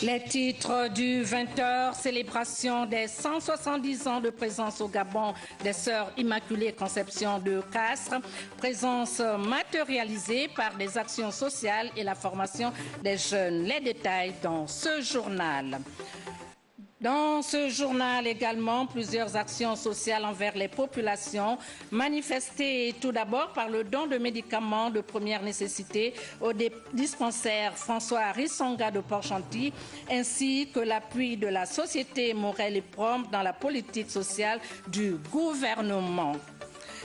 Les titres du 20h, célébration des 170 ans de présence au Gabon des Sœurs Immaculées Conception de Castres, présence matérialisée par des actions sociales et la formation des jeunes. Les détails dans ce journal. Dans ce journal également, plusieurs actions sociales envers les populations, manifestées tout d'abord par le don de médicaments de première nécessité au dispensaire François Rissonga de Port-Gentil, ainsi que l'appui de la société Morel et Prom dans la politique sociale du gouvernement.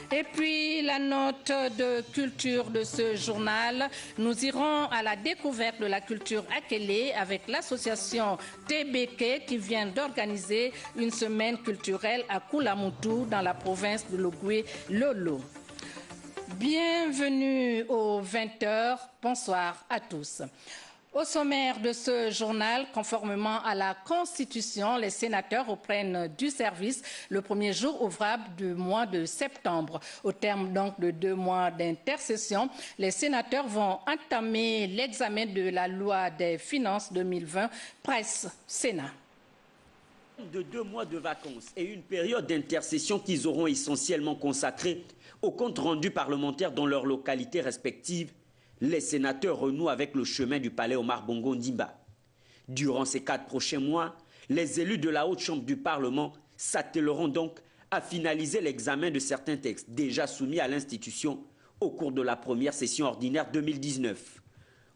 Et puis, la note de culture de ce journal, nous irons à la découverte de la culture akélé avec l'association TBK qui vient d'organiser une semaine culturelle à Koulamoutou dans la province de Logoué-Lolo. Bienvenue aux 20h, bonsoir à tous. Au sommaire de ce journal, conformément à la Constitution, les sénateurs reprennent du service le premier jour ouvrable du mois de septembre. Au terme donc de 2 mois d'intercession, les sénateurs vont entamer l'examen de la loi des finances 2020, presse Sénat. De 2 mois de vacances et une période d'intercession qu'ils auront essentiellement consacrée aux comptes rendus parlementaires dans leurs localités respectives, les sénateurs renouent avec le chemin du palais Omar Bongo Ndimba. Durant ces 4 prochains mois, les élus de la Haute Chambre du Parlement s'attelleront donc à finaliser l'examen de certains textes déjà soumis à l'institution au cours de la première session ordinaire 2019.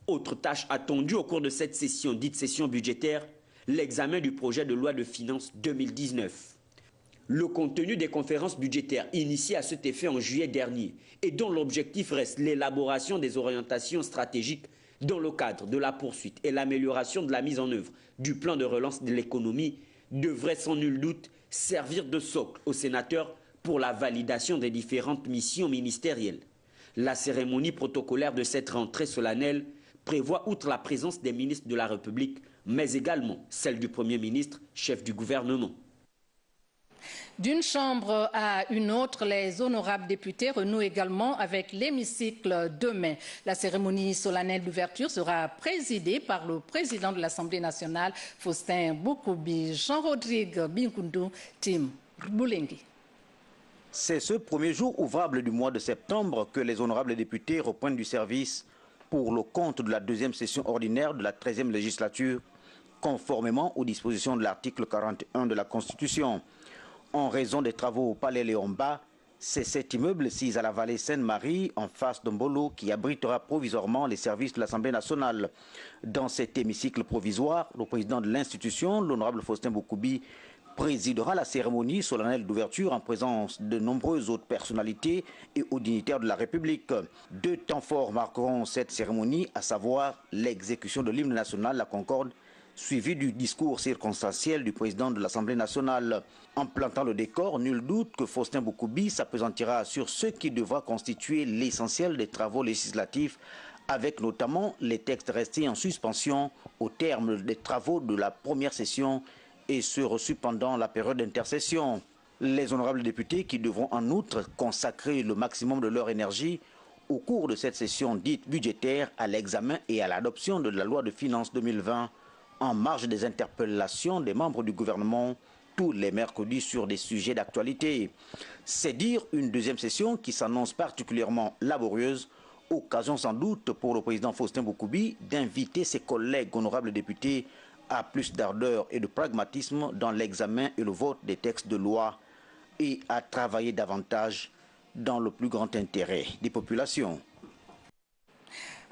Autre tâche attendue au cours de cette session, dite session budgétaire, l'examen du projet de loi de finances 2019. Le contenu des conférences budgétaires initiées à cet effet en juillet dernier et dont l'objectif reste l'élaboration des orientations stratégiques dans le cadre de la poursuite et l'amélioration de la mise en œuvre du plan de relance de l'économie devrait sans nul doute servir de socle aux sénateurs pour la validation des différentes missions ministérielles. La cérémonie protocolaire de cette rentrée solennelle prévoit outre la présence des ministres de la République, mais également celle du Premier ministre, chef du gouvernement. D'une chambre à une autre, les honorables députés renouent également avec l'hémicycle demain. La cérémonie solennelle d'ouverture sera présidée par le président de l'Assemblée nationale, Faustin Boukoubi. Jean-Rodrigue Binkoundou, Tim Boulengi. C'est ce premier jour ouvrable du mois de septembre que les honorables députés reprennent du service pour le compte de la deuxième session ordinaire de la 13e législature, conformément aux dispositions de l'article 41 de la Constitution. En raison des travaux au Palais Léon-Bas, c'est cet immeuble sis à la vallée Seine-Marie, en face d'Ombolo, qui abritera provisoirement les services de l'Assemblée nationale. Dans cet hémicycle provisoire, le président de l'institution, l'honorable Faustin Boukoubi, présidera la cérémonie solennelle d'ouverture en présence de nombreuses autres personnalités et hauts dignitaires de la République. 2 temps forts marqueront cette cérémonie, à savoir l'exécution de l'hymne national, la Concorde, suivi du discours circonstanciel du président de l'Assemblée nationale. En plantant le décor, nul doute que Faustin Boukoubi s'appesantira sur ce qui devra constituer l'essentiel des travaux législatifs, avec notamment les textes restés en suspension au terme des travaux de la première session et ceux reçus pendant la période d'intercession. Les honorables députés qui devront en outre consacrer le maximum de leur énergie au cours de cette session dite budgétaire à l'examen et à l'adoption de la loi de finances 2020 en marge des interpellations des membres du gouvernement tous les mercredis sur des sujets d'actualité. C'est dire une deuxième session qui s'annonce particulièrement laborieuse, occasion sans doute pour le président Faustin Boukoubi d'inviter ses collègues honorables députés à plus d'ardeur et de pragmatisme dans l'examen et le vote des textes de loi et à travailler davantage dans le plus grand intérêt des populations.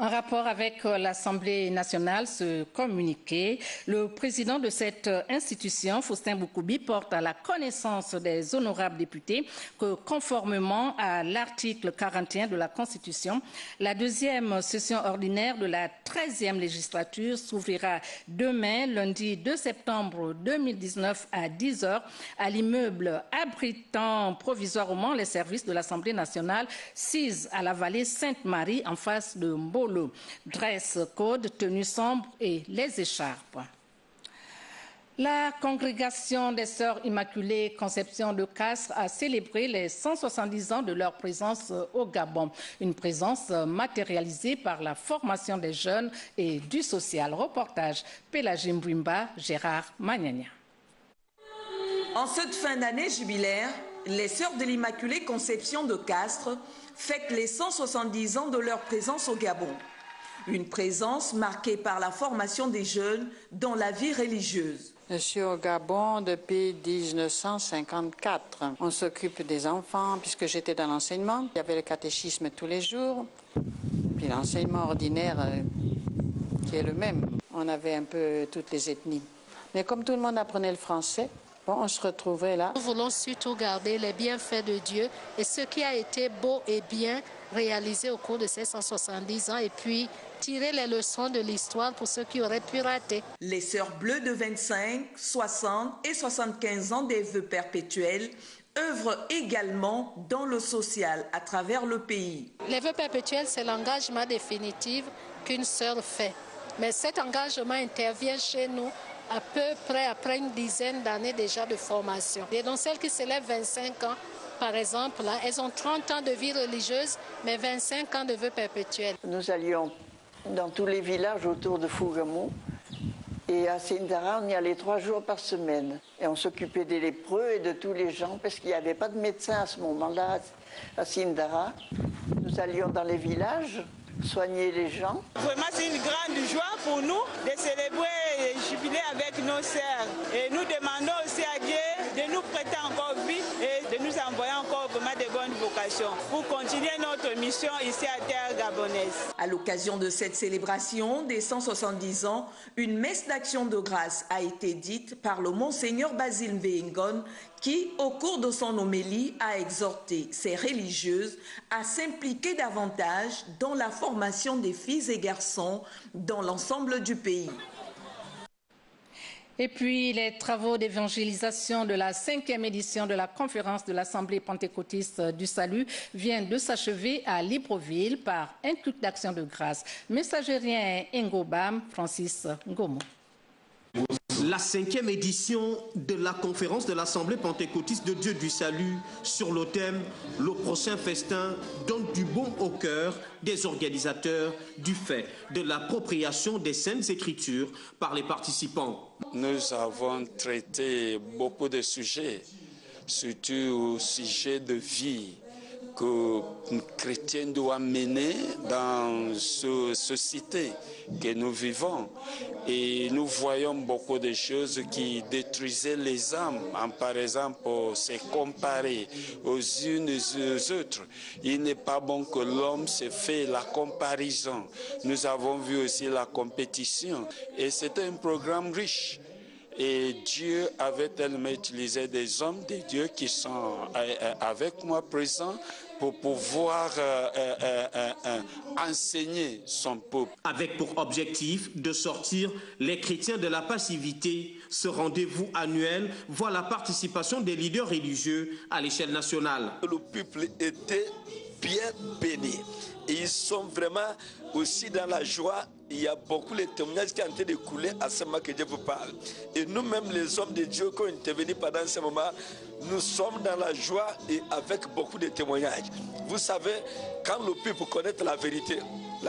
En rapport avec l'Assemblée nationale, ce communiqué, le président de cette institution, Faustin Boukoubi, porte à la connaissance des honorables députés que, conformément à l'article 41 de la Constitution, la deuxième session ordinaire de la 13e législature s'ouvrira demain, lundi 2 septembre 2019 à 10h, à l'immeuble abritant provisoirement les services de l'Assemblée nationale, sis à la vallée Sainte-Marie, en face de Mbolo. Dress code, tenue sombre et les écharpes. La congrégation des Sœurs Immaculées Conception de Castres a célébré les 170 ans de leur présence au Gabon. Une présence matérialisée par la formation des jeunes et du social. Reportage Pélagie Mbouimba, Gérard Magnania. En cette fin d'année jubilaire, les Sœurs de l'Immaculée Conception de Castres fêtent les 170 ans de leur présence au Gabon. Une présence marquée par la formation des jeunes dans la vie religieuse. Je suis au Gabon depuis 1954. On s'occupe des enfants puisque j'étais dans l'enseignement. Il y avait le catéchisme tous les jours, puis l'enseignement ordinaire qui est le même. On avait un peu toutes les ethnies. Mais comme tout le monde apprenait le français, on se retrouvait là. Nous voulons surtout garder les bienfaits de Dieu et ce qui a été beau et bien réalisé au cours de ces 170 ans et puis tirer les leçons de l'histoire pour ceux qui auraient pu rater. Les Sœurs bleues de 25, 60 et 75 ans des vœux perpétuels œuvrent également dans le social à travers le pays. Les vœux perpétuels, c'est l'engagement définitif qu'une sœur fait. Mais cet engagement intervient chez nous à peu près après une dizaine d'années déjà de formation. Et donc celles qui s'élèvent 25 ans, par exemple, là, elles ont 30 ans de vie religieuse, mais 25 ans de vœux perpétuels. Nous allions dans tous les villages autour de Fougamou. Et à Sindara, on y allait 3 jours par semaine. Et on s'occupait des lépreux et de tous les gens, parce qu'il n'y avait pas de médecin à ce moment-là à Sindara. Nous allions dans les villages soigner les gens. Vraiment, c'est une grande joie pour nous de célébrer le jubilé avec nos sœurs. Et nous demandons aussi à Dieu de nous prêter encore vie et de nous envoyer encore vraiment de bonnes vocations pour continuer notre mission ici à terre gabonaise. À l'occasion de cette célébration des 170 ans, une messe d'action de grâce a été dite par le Monseigneur Basile Mvéingon qui, au cours de son homélie, a exhorté ses religieuses à s'impliquer davantage dans la formation des filles et garçons dans l'ensemble du pays. Et puis, les travaux d'évangélisation de la 5e édition de la conférence de l'Assemblée pentecôtiste du Salut viennent de s'achever à Libreville par un culte d'action de grâce. Messagerien Ngobam, Francis Ngomo. La 5e édition de la conférence de l'Assemblée pentecôtiste de Dieu du Salut sur le thème « Le prochain festin donne du bon au cœur des organisateurs du fait de l'appropriation des Saintes Écritures par les participants ». Nous avons traité beaucoup de sujets, surtout au sujet de vie qu'un chrétien doit mener dans cette société que nous vivons. Et nous voyons beaucoup de choses qui détruisaient les âmes, par exemple se comparer aux unes aux autres. Il n'est pas bon que l'homme se fait la comparaison. Nous avons vu aussi la compétition et c'était un programme riche. Et Dieu avait tellement utilisé des hommes, des dieux qui sont avec moi présents pour pouvoir enseigner son peuple. Avec pour objectif de sortir les chrétiens de la passivité, ce rendez-vous annuel voit la participation des leaders religieux à l'échelle nationale. Le peuple était bien béni. Et ils sont vraiment aussi dans la joie. Il y a beaucoup de témoignages qui sont en train de couler à ce moment que Dieu vous parle. Et nous-mêmes, les hommes de Dieu qui ont intervenu pendant ce moment, nous sommes dans la joie et avec beaucoup de témoignages. Vous savez, quand le peuple connaît la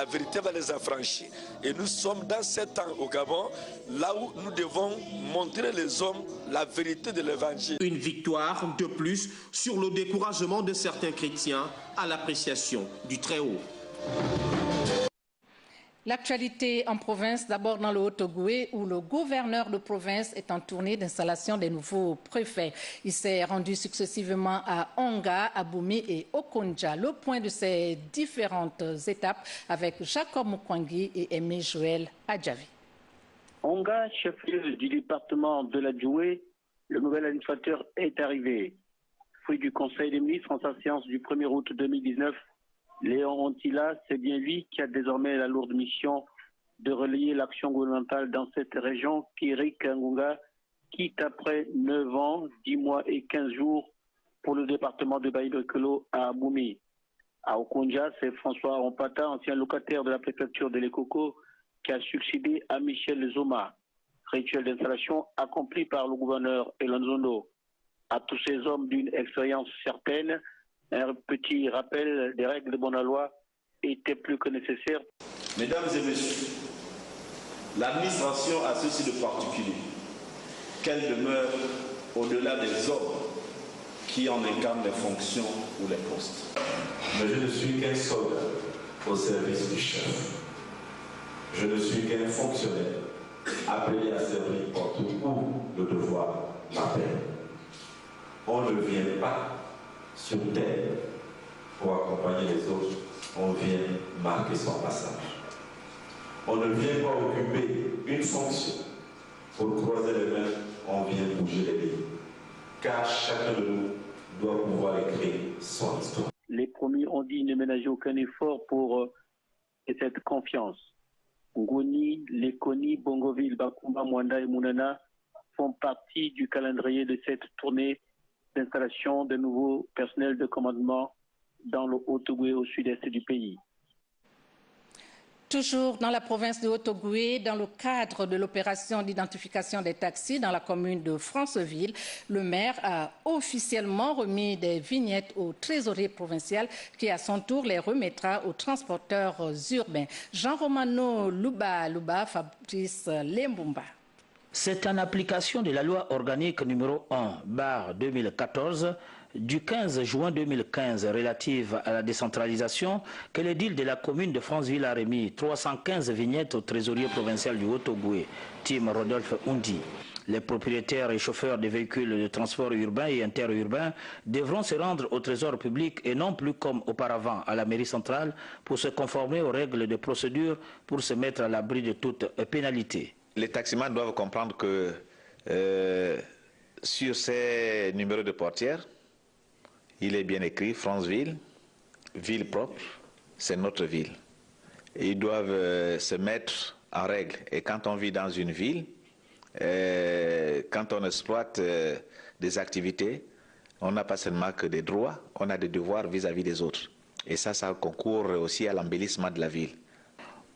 vérité va les affranchir. Et nous sommes dans ce temps au Gabon, là où nous devons montrer les hommes la vérité de l'évangile. Une victoire de plus sur le découragement de certains chrétiens à l'appréciation du Très-Haut. L'actualité en province, d'abord dans le Haut-Ogooué, où le gouverneur de province est en tournée d'installation des nouveaux préfets. Il s'est rendu successivement à Onga, Aboumi et Okonja. Le point de ces différentes étapes avec Jacob Moukwangui et Aimé Joël Adjavi. Onga, chef-lieu du département de la Djoué, le nouvel administrateur est arrivé. Fruit du Conseil des ministres en sa séance du 1er août 2019, Léon Antila, c'est bien lui qui a désormais la lourde mission de relayer l'action gouvernementale dans cette région qu'Éric Ngunga quitte après 9 ans, 10 mois et 15 jours pour le département de Baïbekelo à Aboumi. À Okonja, c'est François Rompata, ancien locataire de la préfecture de l'Ekoko, qui a succédé à Michel Zoma. rituel d'installation accompli par le gouverneur Elanzondo. À tous ces hommes d'une expérience certaine, un petit rappel des règles de bonne loi était plus que nécessaire. Mesdames et messieurs, l'administration a ceci de particulier, qu'elle demeure au-delà des hommes qui en incarnent les fonctions ou les postes. Mais je ne suis qu'un soldat au service du chef. Je ne suis qu'un fonctionnaire appelé à servir partout où le devoir m'appelle. On ne vient pas sur terre pour accompagner les autres, on vient marquer son passage. On ne vient pas occuper une fonction pour croiser les mains, on vient bouger les lignes. Car chacun de nous doit pouvoir écrire son histoire. Les promis ont dit ne ménager aucun effort pour cette confiance. Ngoni, Lekoni, Bongoville, Bakumba, Mwanda et Mounana font partie du calendrier de cette tournée d'installation de nouveaux personnels de commandement dans le Haut-Ogooué au sud-est du pays. Toujours dans la province de Haut-Ogooué, dans le cadre de l'opération d'identification des taxis dans la commune de Franceville, le maire a officiellement remis des vignettes au trésorier provincial qui, à son tour, les remettra aux transporteurs urbains. Jean-Romano Luba, Fabrice Lembumba. C'est en application de la loi organique numéro 1/2014 du 15 juin 2015 relative à la décentralisation que l'édile de la commune de Franceville a remis 315 vignettes au trésorier provincial du Haut-Ogooué, Tim Rodolphe Undi. Les propriétaires et chauffeurs de véhicules de transport urbain et interurbain devront se rendre au trésor public et non plus comme auparavant à la mairie centrale pour se conformer aux règles de procédure pour se mettre à l'abri de toute pénalité. Les taximans doivent comprendre que sur ces numéros de portière, il est bien écrit Franceville, ville propre, c'est notre ville. Ils doivent se mettre en règle. Et quand on vit dans une ville, quand on exploite des activités, on n'a pas seulement que des droits, on a des devoirs vis-à-vis des autres. Et ça concourt aussi à l'embellissement de la ville.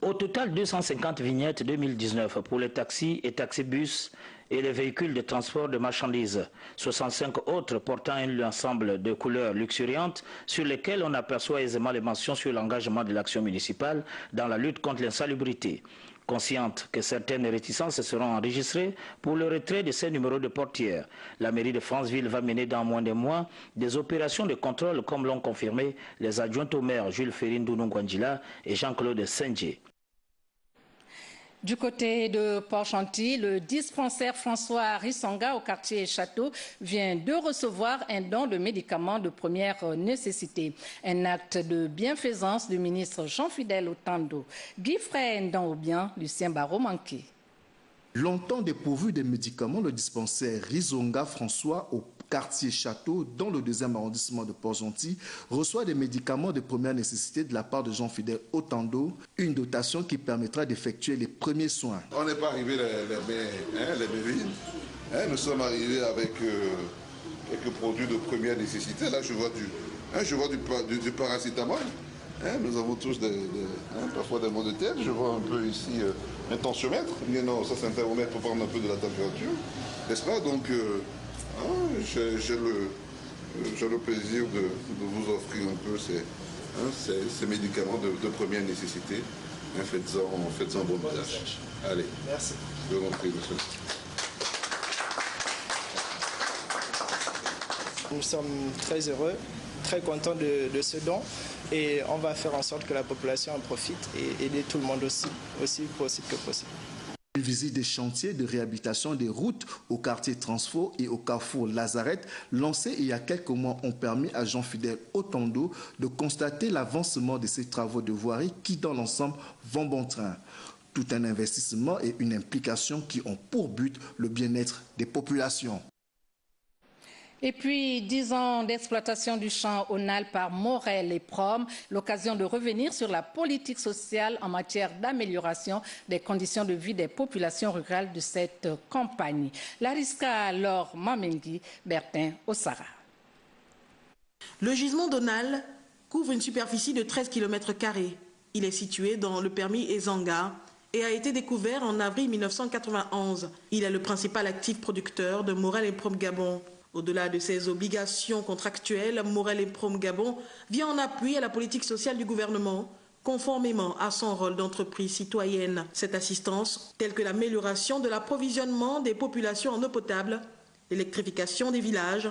Au total, 250 vignettes 2019 pour les taxis et taxibus et les véhicules de transport de marchandises. 65 autres portant un ensemble de couleurs luxuriantes sur lesquelles on aperçoit aisément les mentions sur l'engagement de l'action municipale dans la lutte contre l'insalubrité. Consciente que certaines réticences seront enregistrées pour le retrait de ces numéros de portière, la mairie de Franceville va mener dans moins de mois des opérations de contrôle comme l'ont confirmé les adjoints au maire Jules Ferrin Dounou-Guandjila et Jean-Claude Sendje. Du côté de Port-Gentil, le dispensaire François Rissanga au quartier Château vient de recevoir un don de médicaments de première nécessité. Un acte de bienfaisance du ministre Jean-Fidèle Otando. Guy Frey Ndanobien, Lucien Barreau-Manqué. Longtemps dépourvu des médicaments, le dispensaire Rissanga François au quartier Château, dans le 2e arrondissement de Port-Gentil, reçoit des médicaments de première nécessité de la part de Jean-Fidèle Otando, une dotation qui permettra d'effectuer les premiers soins. On n'est pas arrivé les vides. Nous sommes arrivés avec quelques produits de première nécessité. Là, je vois du paracétamol. Nous avons tous parfois des maux de tête. Je vois un peu ici un tensiomètre. Non, ça c'est un thermomètre pour prendre un peu de la température. N'est-ce pas? Donc, j'ai le plaisir de vous offrir un peu ces médicaments de première nécessité. Faites-en bon usage. Allez. Merci. Je vous en prie, monsieur. Nous sommes très heureux, très contents de ce don et on va faire en sorte que la population en profite et aider tout le monde aussi possible que possible. Une visite des chantiers de réhabilitation des routes au quartier Transfo et au carrefour Lazarette, lancés il y a quelques mois, ont permis à Jean-Fidèle Otando de constater l'avancement de ces travaux de voirie qui, dans l'ensemble, vont bon train. Tout un investissement et une implication qui ont pour but le bien-être des populations. Et puis, 10 ans d'exploitation du champ Onal par Morel et Prom, l'occasion de revenir sur la politique sociale en matière d'amélioration des conditions de vie des populations rurales de cette campagne. Lariska Laure Mamengi, Bertin Ossara. Le gisement d'Onal couvre une superficie de 13 km². Il est situé dans le permis Ezanga et a été découvert en avril 1991. Il est le principal actif producteur de Morel et Prom Gabon. Au-delà de ses obligations contractuelles, Morel et Prom Gabon vient en appui à la politique sociale du gouvernement, conformément à son rôle d'entreprise citoyenne. Cette assistance, telle que l'amélioration de l'approvisionnement des populations en eau potable, l'électrification des villages,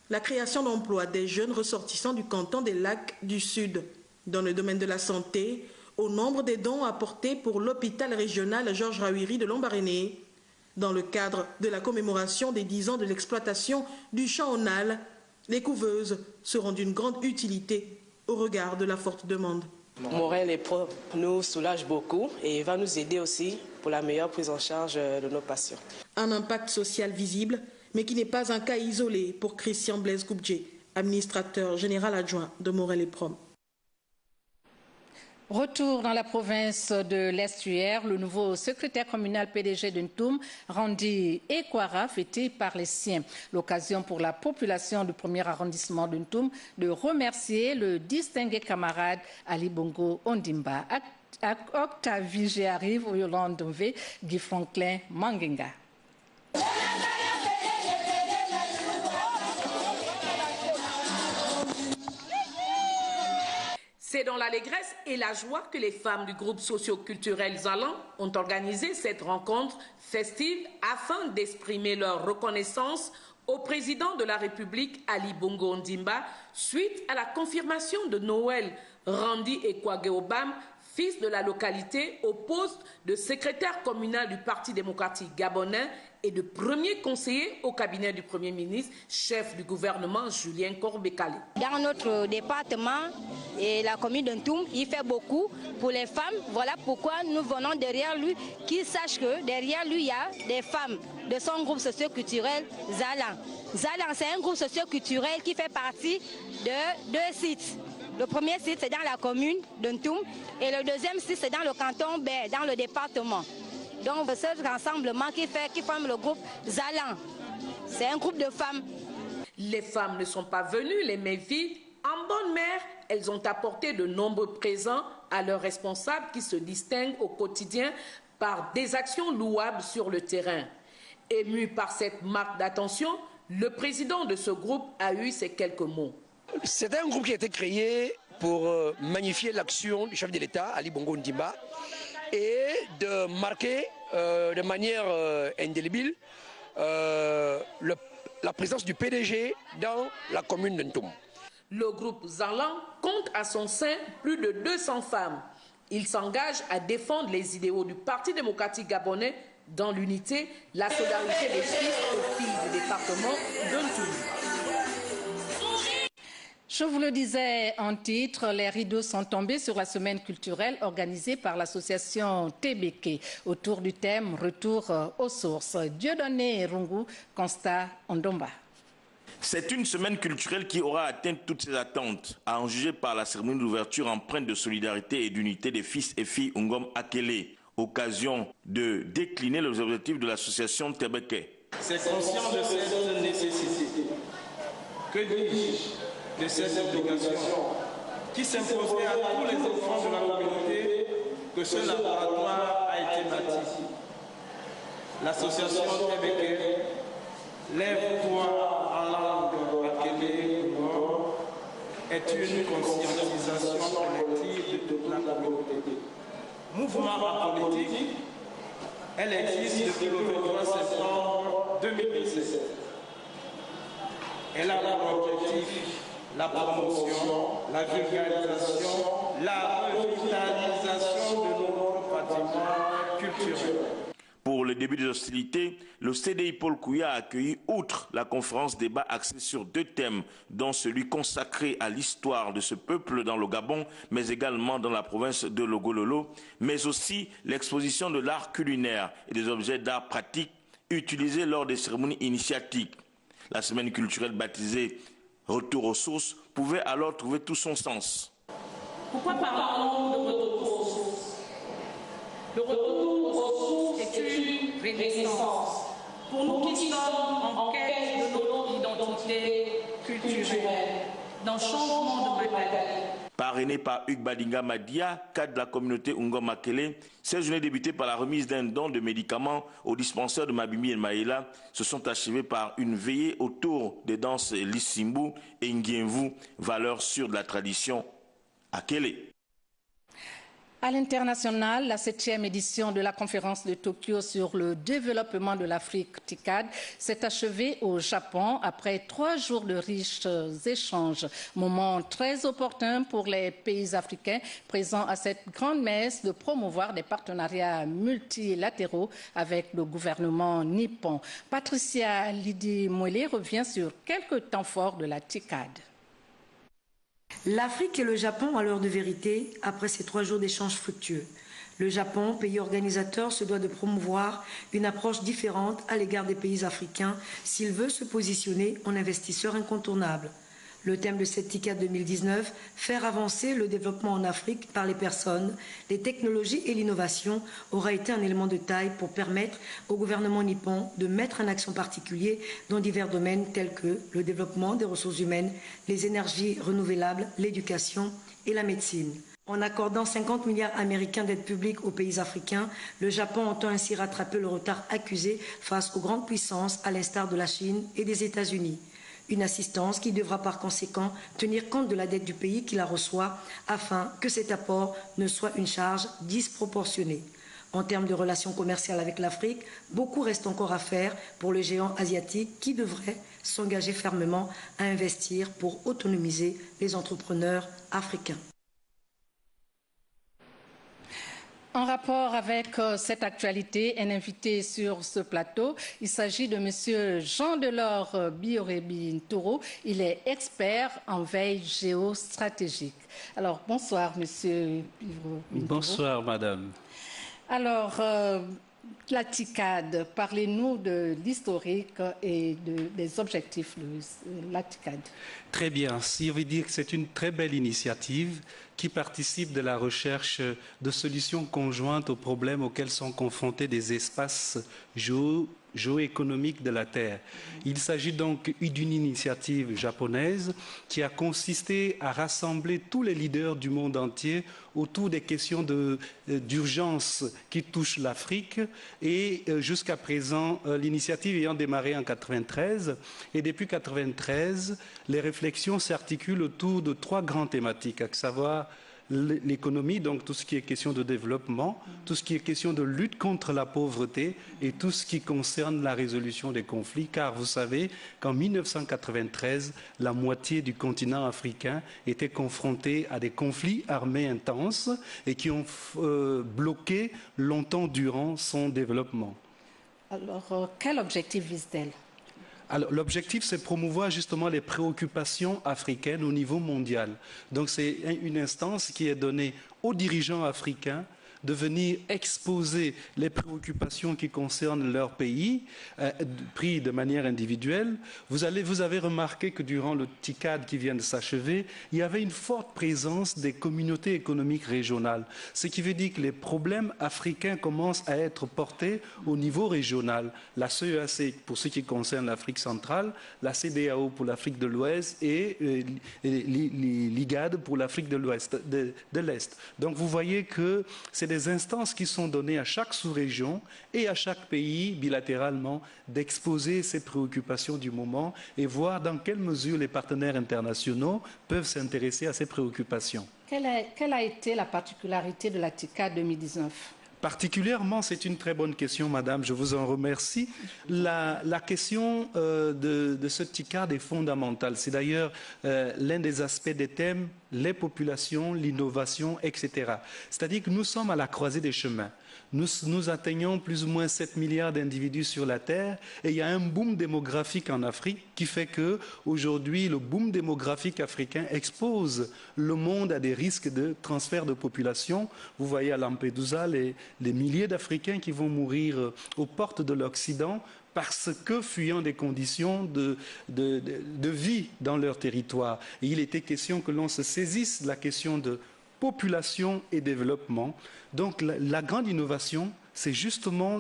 la création d'emplois des jeunes ressortissants du canton des Lacs du Sud. Dans le domaine de la santé, au nombre des dons apportés pour l'hôpital régional Georges Rawiri de Lambaréné, dans le cadre de la commémoration des 10 ans de l'exploitation du champ Onal, les couveuses seront d'une grande utilité au regard de la forte demande. Morel et Prom nous soulage beaucoup et va nous aider aussi pour la meilleure prise en charge de nos patients. Un impact social visible, mais qui n'est pas un cas isolé pour Christian Blaise Goubdje, administrateur général adjoint de Morel et Prom. Retour dans la province de l'Estuaire, le nouveau secrétaire communal PDG de Ntoum, Randy Ekwara, fêté par les siens. L'occasion pour la population du premier arrondissement de Ntoum de remercier le distingué camarade Ali Bongo Ondimba. Octavie G arrive, Yolande Domvé, Guy Franklin Mangenga. C'est dans l'allégresse et la joie que les femmes du groupe socio-culturel Zalan ont organisé cette rencontre festive afin d'exprimer leur reconnaissance au président de la République, Ali Bongo Ondimba, suite à la confirmation de Noël Randy Ekwageobam, fils de la localité, au poste de secrétaire communal du Parti démocratique gabonais et de premier conseiller au cabinet du Premier ministre, chef du gouvernement Julien Korbekale. Dans notre département et la commune de Ntoum, il fait beaucoup pour les femmes. Voilà pourquoi nous venons derrière lui, qu'il sache que derrière lui, il y a des femmes de son groupe socio-culturel Zalan. Zalan, c'est un groupe socio-culturel qui fait partie de 2 sites. Le premier site, c'est dans la commune de Ntoum et le deuxième site, c'est dans le canton Baie, dans le département. Donc, ce rassemblement qui forme le groupe Zalan, c'est un groupe de femmes. Les femmes ne sont pas venues les mains vides. En bonne mère, elles ont apporté de nombreux présents à leurs responsables qui se distinguent au quotidien par des actions louables sur le terrain. Ému par cette marque d'attention, le président de ce groupe a eu ces quelques mots. C'est un groupe qui a été créé pour magnifier l'action du chef de l'État, Ali Bongo Ondimba, et de marquer de manière indélébile la présence du PDG dans la commune de Ntoum. Le groupe Zalan compte à son sein plus de 200 femmes. Il s'engage à défendre les idéaux du Parti démocratique gabonais dans l'unité, la solidarité des fils aux filles du département de Ntoum. Je vous le disais en titre, les rideaux sont tombés sur la semaine culturelle organisée par l'association TBK autour du thème « Retour aux sources ». Dieudonné Rungu, Constat Ondomba. C'est une semaine culturelle qui aura atteint toutes ses attentes, à en juger par la cérémonie d'ouverture empreinte de solidarité et d'unité des fils et filles Ngom Akele, occasion de décliner les objectifs de l'association TBK. C'est conscient de cette nécessité. Que dis-je de cette obligation qui s'imposait à tous les enfants de la communauté que ce laboratoire a été bâti. L'association TBK, Lève-toi en langue Akele est une conscientisation collective de toute la communauté. Mouvement politique, elle existe depuis le 23 septembre 2017. Elle a pour objectif la promotion, la vulgarisation, la revitalisation de notre patrimoine culturel. Pour le début des hostilités, le CDI Paul Kouya a accueilli, outre la conférence débat axée sur 2 thèmes, dont celui consacré à l'histoire de ce peuple dans le Gabon, mais également dans la province de Logololo, mais aussi l'exposition de l'art culinaire et des objets d'art pratique utilisés lors des cérémonies initiatiques. La semaine culturelle baptisée Retour aux sources pouvait alors trouver tout son sens. Pourquoi parlons de retour aux sources? Le retour aux sources est une renaissance. Pour nous qui sommes en quête de notre identité culturelle, d'un changement de mentalité, Parrainé par Hugues Badinga Madia, cadre de la communauté Ungomakele, ces journées débutées par la remise d'un don de médicaments au dispensaire de Mabimi et Maïla se sont achevées par une veillée autour des danses Lissimbu et Ngienvu, valeurs sûres de la tradition Akele. À l'international, la 7e édition de la conférence de Tokyo sur le développement de l'Afrique TICAD s'est achevée au Japon après 3 jours de riches échanges. Moment très opportun pour les pays africains présents à cette grande messe de promouvoir des partenariats multilatéraux avec le gouvernement nippon. Patricia Lidi-Mouelé revient sur quelques temps forts de la TICAD. L'Afrique et le Japon ont l'heure de vérité après ces 3 jours d'échanges fructueux. Le Japon, pays organisateur, se doit de promouvoir une approche différente à l'égard des pays africains s'il veut se positionner en investisseur incontournable. Le thème de cette TICAD 2019, faire avancer le développement en Afrique par les personnes, les technologies et l'innovation, aura été un élément de taille pour permettre au gouvernement nippon de mettre un accent particulier dans divers domaines tels que le développement des ressources humaines, les énergies renouvelables, l'éducation et la médecine. En accordant 50 milliards américains d'aide publique aux pays africains, le Japon entend ainsi rattraper le retard accusé face aux grandes puissances à l'instar de la Chine et des États-Unis. Une assistance qui devra par conséquent tenir compte de la dette du pays qui la reçoit afin que cet apport ne soit une charge disproportionnée. En termes de relations commerciales avec l'Afrique, beaucoup reste encore à faire pour le géant asiatique qui devrait s'engager fermement à investir pour autonomiser les entrepreneurs africains. En rapport avec cette actualité, un invité sur ce plateau, il s'agit de M. Jean-Delors Biorebi Ntoro. Il est expert en veille géostratégique. Alors, bonsoir, M. Bonsoir, madame. Alors, la TICAD, parlez-nous de l'historique et des objectifs de la TICAD. Très bien. Si on veut dire que c'est une très belle initiative qui participe de la recherche de solutions conjointes aux problèmes auxquels sont confrontés des espaces géoéconomiques de la Terre. Il s'agit donc d'une initiative japonaise qui a consisté à rassembler tous les leaders du monde entier autour des questions d'urgence qui touchent l'Afrique et jusqu'à présent l'initiative ayant démarré en 1993 et depuis 1993 les réflexions s'articulent autour de 3 grandes thématiques, à savoir l'économie, donc tout ce qui est question de développement, tout ce qui est question de lutte contre la pauvreté et tout ce qui concerne la résolution des conflits, car vous savez qu'en 1993, la moitié du continent africain était confrontée à des conflits armés intenses et qui ont bloqué longtemps durant son développement. Alors, quel objectif vise-t-elle ? Alors, l'objectif, c'est promouvoir justement les préoccupations africaines au niveau mondial. Donc, c'est une instance qui est donnée aux dirigeants africains de venir exposer les préoccupations qui concernent leur pays, pris de manière individuelle. Vous avez remarqué que durant le TICAD qui vient de s'achever, il y avait une forte présence des communautés économiques régionales, ce qui veut dire que les problèmes africains commencent à être portés au niveau régional. La CEAC pour ce qui concerne l'Afrique centrale, la CEDEAO pour l'Afrique de l'Ouest et l'IGAD pour l'Afrique de l'Est. Donc vous voyez que c'est des instances qui sont données à chaque sous-région et à chaque pays bilatéralement d'exposer ses préoccupations du moment et voir dans quelle mesure les partenaires internationaux peuvent s'intéresser à ces préoccupations. Quelle a été la particularité de la TICAD 2019 ? Particulièrement, c'est une très bonne question, madame, je vous en remercie. La question de ce TICAD est fondamentale. C'est d'ailleurs l'un des aspects des thèmes, les populations, l'innovation, etc. C'est-à-dire que nous sommes à la croisée des chemins. Nous atteignons plus ou moins 7 milliards d'individus sur la Terre et il y a un boom démographique en Afrique qui fait qu'aujourd'hui, le boom démographique africain expose le monde à des risques de transfert de population. Vous voyez à Lampedusa les milliers d'Africains qui vont mourir aux portes de l'Occident parce que fuyant des conditions de vie dans leur territoire. Et il était question que l'on se saisisse de la question de population et développement. Donc la grande innovation, c'est justement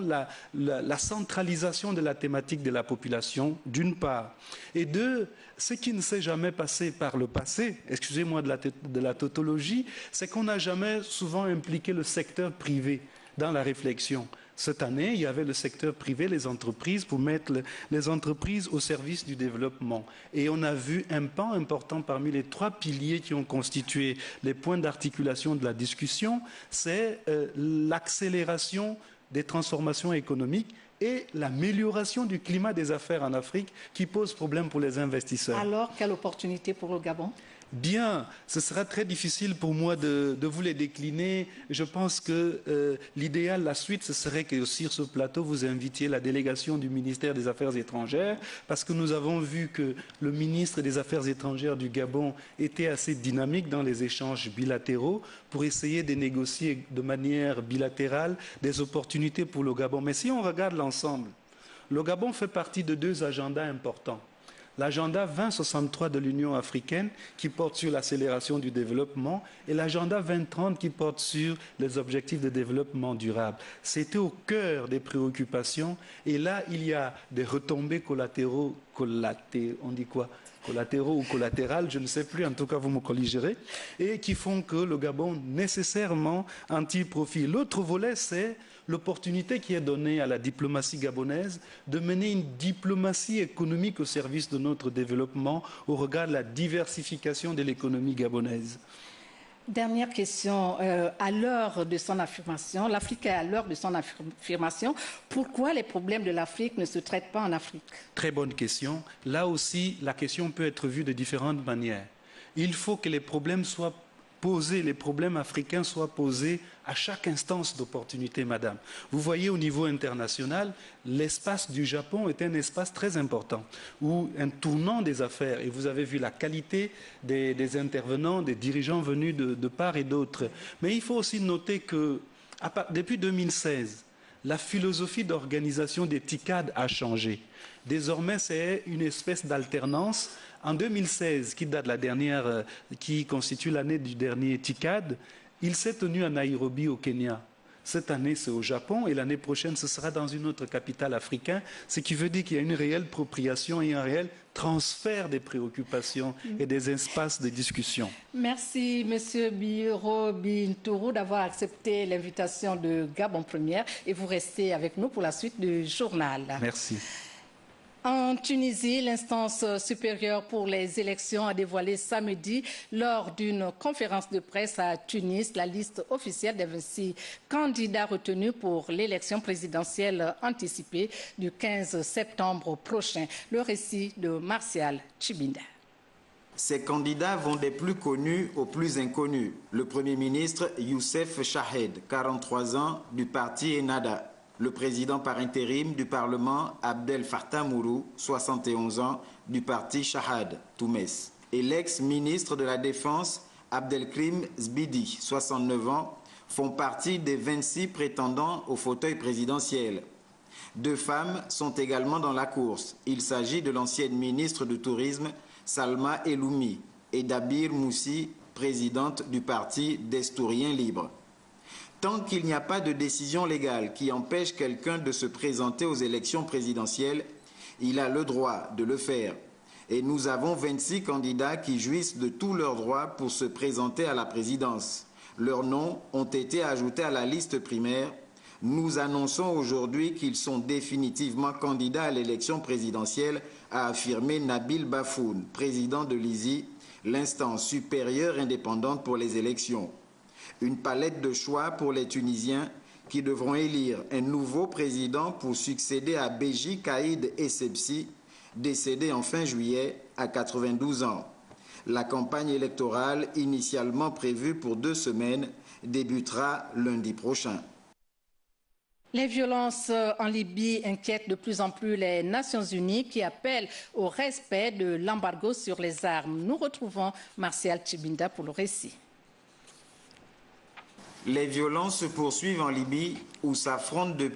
la centralisation de la thématique de la population, d'une part. Et deux, ce qui ne s'est jamais passé par le passé, excusez-moi de la tautologie, c'est qu'on n'a jamais souvent impliqué le secteur privé dans la réflexion. Cette année, il y avait le secteur privé, les entreprises, pour mettre les entreprises au service du développement. Et on a vu un pan important parmi les 3 piliers qui ont constitué les points d'articulation de la discussion, c'est l'accélération des transformations économiques et l'amélioration du climat des affaires en Afrique qui pose problème pour les investisseurs. Alors, quelle opportunité pour le Gabon ? Bien, ce sera très difficile pour moi de vous les décliner. Je pense que l'idéal, la suite, ce serait que sur ce plateau, vous invitiez la délégation du ministère des Affaires étrangères, parce que nous avons vu que le ministre des Affaires étrangères du Gabon était assez dynamique dans les échanges bilatéraux pour essayer de négocier de manière bilatérale des opportunités pour le Gabon. Mais si on regarde l'ensemble, le Gabon fait partie de 2 agendas importants. L'agenda 2063 de l'Union africaine qui porte sur l'accélération du développement et l'agenda 2030 qui porte sur les objectifs de développement durable. C'était au cœur des préoccupations et là, il y a des retombées collatéraux, on dit quoi ? Collatéraux ou collatérales, je ne sais plus, en tout cas vous me corrigerez, et qui font que le Gabon nécessairement en tire profit. L'autre volet, c'est l'opportunité qui est donnée à la diplomatie gabonaise de mener une diplomatie économique au service de notre développement au regard de la diversification de l'économie gabonaise. Dernière question, à l'heure de son affirmation, l'Afrique est à l'heure de son affirmation. Pourquoi les problèmes de l'Afrique ne se traitent pas en Afrique? Très bonne question. Là aussi, la question peut être vue de différentes manières. Il faut que les problèmes soient posés, les problèmes africains soient posés à chaque instance d'opportunité, madame. Vous voyez, au niveau international, l'espace du Japon est un espace très important, où un tournant des affaires, et vous avez vu la qualité des intervenants, des dirigeants venus de part et d'autre. Mais il faut aussi noter que, depuis 2016, la philosophie d'organisation des TICAD a changé. Désormais, c'est une espèce d'alternance. En 2016, qui date qui constitue l'année du dernier TICAD, il s'est tenu à Nairobi, au Kenya. Cette année, c'est au Japon et l'année prochaine, ce sera dans une autre capitale africaine, ce qui veut dire qu'il y a une réelle appropriation et un réel transfert des préoccupations et des espaces de discussion. Merci, M. Biro Bintourou, d'avoir accepté l'invitation de Gabon Première et vous restez avec nous pour la suite du journal. Merci. En Tunisie, l'instance supérieure pour les élections a dévoilé samedi, lors d'une conférence de presse à Tunis, la liste officielle des 26 candidats retenus pour l'élection présidentielle anticipée du 15 septembre prochain. Le récit de Martial Tchibinda. Ces candidats vont des plus connus aux plus inconnus. Le Premier ministre Youssef Chahed, 43 ans, du parti Ennahda. Le président par intérim du Parlement, Abdel Fattah Mourou, 71 ans, du parti Shahad, Toumès. Et l'ex-ministre de la Défense, Abdelkrim Zbidi, 69 ans, font partie des 26 prétendants au fauteuil présidentiel. 2 femmes sont également dans la course. Il s'agit de l'ancienne ministre du Tourisme, Salma Eloumi, et d'Abir Moussi, présidente du parti Destouriens Libres. Tant qu'il n'y a pas de décision légale qui empêche quelqu'un de se présenter aux élections présidentielles, il a le droit de le faire. Et nous avons 26 candidats qui jouissent de tous leurs droits pour se présenter à la présidence. Leurs noms ont été ajoutés à la liste primaire. Nous annonçons aujourd'hui qu'ils sont définitivement candidats à l'élection présidentielle, a affirmé Nabil Bafoun, président de l'ISI, l'instance supérieure indépendante pour les élections. Une palette de choix pour les Tunisiens qui devront élire un nouveau président pour succéder à Béji Caïd Essebsi, décédé en fin juillet à 92 ans. La campagne électorale, initialement prévue pour 2 semaines, débutera lundi prochain. Les violences en Libye inquiètent de plus en plus les Nations Unies qui appellent au respect de l'embargo sur les armes. Nous retrouvons Martial Tchibinda pour le récit. Les violences se poursuivent en Libye où s'affrontent depuis